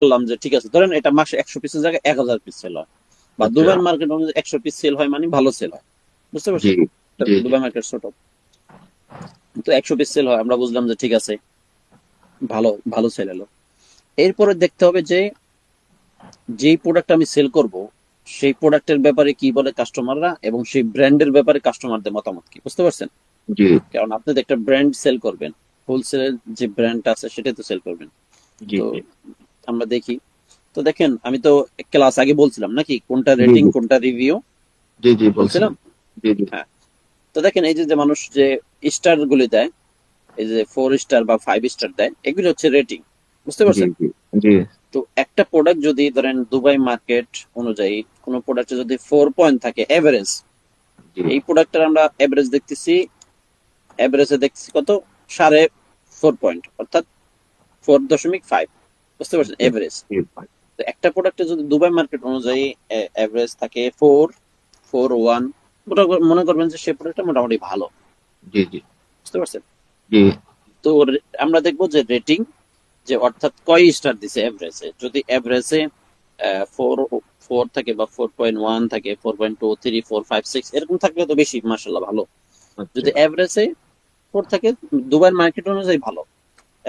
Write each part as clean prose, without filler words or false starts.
বললাম যে ঠিক আছে, ধরেন এটা মাসে 100 পিসের জায়গায় 1000 পিস সেল হয়, বা আচ্ছা। দুবাই মার্কেট অনুযায়ী 100 পিস সেল হয় মানে ভালো সেল হয়, বুঝতে জি পারছেন? জি জি। দুবাই মার্কেট ছোট, তো 100 পিস সেল হয়, আমরা বুঝলাম যে ঠিক আছে, ভালো ভালো সেল হলো। এরপরে দেখতে হবে যে যেই প্রোডাক্ট আমি সেল করব সেই প্রোডাক্টের ব্যাপারে কি বলে কাস্টমাররা, এবং সেই ব্র্যান্ডের ব্যাপারে কাস্টমারদের মতামত কি, বুঝতে পারছেন? জি কারণ আপনি তো একটা ব্র্যান্ড সেল করবেন, হোলসেলের যে ব্র্যান্ড আছে সেটাই তো সেল করবেন। জি তো জি আমরা দেখি, তো দেখেন আমি তো ক্লাস আগে বলছিলাম নাকি কোনটা জি রেটিং জি কোনটা রিভিউ, জি জি বলছিলাম। বলছিলেন। জি জি হ্যাঁ, তো দেখেন এই যে যে মানুষ যে স্টার গুলি দেয়, এই যে 4 স্টার বা 5 স্টার দেয়, এগুলো হচ্ছে রেটিং, বুঝতে জি পারছেন? জি জি তো একটা প্রোডাক্ট যদি ধরেন দুবাই মার্কেট অনুযায়ী কোনো প্রোডাক্টে যদি 4 পয়েন্ট থাকে এভারেজ, জি এই প্রোডাক্টের আমরা এভারেজ দেখতেছি, এভারেজে দেখতেছি কত, 4.5 পয়েন্ট, অর্থাৎ 4.5, বুঝতে পারছেন জি এভারেজ। জি তো একটা প্রোডাক্টে যদি দুবাই মার্কেট অনুযায়ী এভারেজ থাকে 4.1, মনে করবেন যে সেই প্রোডাক্টটা মোটামুটি ভালো, জি জি বুঝতে পারছেন? জি তো আমরা দেখবো যে রেটিং, যে অর্থাৎ কয় স্টার দিছে এভারেজে, যদি এভারেজে 4 4 থাকে বা 4.1 থাকে, 4.2 3 4 5 6 এরকম থাকলে তো বেশি, মাশাল্লাহ ভালো। আচ্ছা। যদি এভারেজে 4 থাকে, দুবাইয়ের মার্কেট অনুযায়ী ভালো।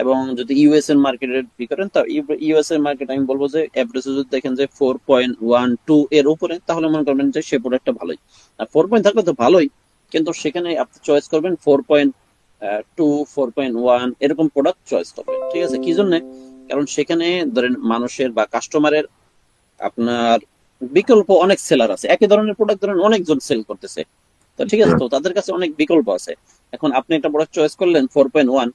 এবং যদি ইউএস এর মার্কেটের ই করেন, তা ইউএস এর মার্কেট আমি বলবো যে এভারেজে যদি দেখেন যে 4.12 এর উপরে, তাহলে মনে করবেন যে সে প্রোডাক্টটা ভালোই। আর 4 পয়েন্ট থাকলে তো ভালোই, কিন্তু সেখানে আপনি চয়েস করবেন 4.2 4.1 এরকম প্রোডাক্ট চয়েস করবেন, ঠিক আছে? কি জন্য? কারণ সেখানে ধরেন মানুষের বা কাস্টমারের আপনার বিকল্প অনেক সেলার আছে, একই ধরনের প্রোডাক্ট ধরেন অনেকজন সেল করতেছে, তো ঠিক আচ্ছা। আছে, তো তাদের কাছে অনেক বিকল্প আছে। এখন আপনি একটা প্রোডাক্ট চয়েস করলেন 4.1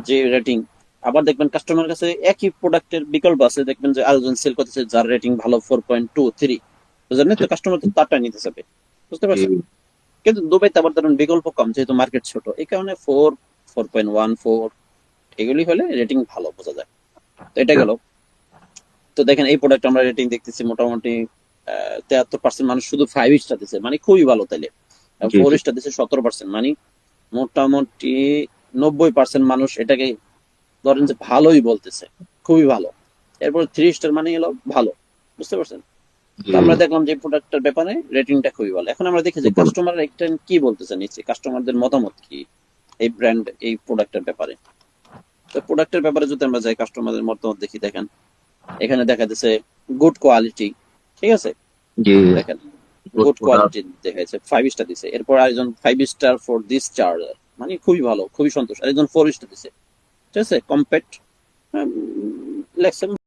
যে রেটিং, আবার দেখবেন কাস্টমার কাছে একই প্রোডাক্টের বিকল্প আছে, দেখবেন যে আরেকজন সেল করতেছে যার রেটিং ভালো 4.23, বুঝলেন? আচ্ছা। তো কাস্টমার তো তারটা নিতে চাবে, বুঝতে জি পারছেন? কিন্তু দুবাইতে আবার ধরেন বিকল্প কম, যেহেতু মার্কেট ছোট, এই কারণে 4.14 এগুলি হলে রেটিং ভালো বোঝা যায়। তো এটা আচ্ছা। গেল। তো দেখেন এই প্রোডাক্ট আমরা রেটিং দেখতেছি মোটামুটি 73% মানুষ শুধু 5 স্টার দিচ্ছে, মানে খুবই ভালো। তাইলে জি ফোর জি স্টার দিচ্ছে 17%, মানে মোটামুটি 90% মানুষ এটাকে ধরেন যে ভালোই বলতেছে, খুবই ভালো। এরপর 3 স্টার মানে হলো ভালো, বুঝতে পারছেন? তো জি। আমরা দেখলাম যে প্রোডাক্টটার ব্যাপারে রেটিংটা খুবই ভালো। এখন আমরা দেখি যে ভালো। কাস্টমার একটা কি বলতেছে নিচে, কাস্টমারদের মতামত কি এই ব্র্যান্ড এই প্রোডাক্টের ব্যাপারে। তো প্রোডাক্টের ব্যাপারে যদি আমরা যাই, কাস্টমারদের মতামত দেখি, দেখেন এখানে দেখা যাচ্ছে গুড কোয়ালিটি, ঠিক আছে? জি। দেখেন গুড গুড প্রোডাক্ট। কোয়ালিটি দেখাচ্ছে, 5 স্টার দিছে। এরপর আরেকজন 5 স্টার ফর দিস চার্জার, মানে খুবই ভালো, খুবই সন্তোষ। আরেকজন 4 স্টার দিছে, ঠিক আছে? কম্প্যাক্ট লেখছে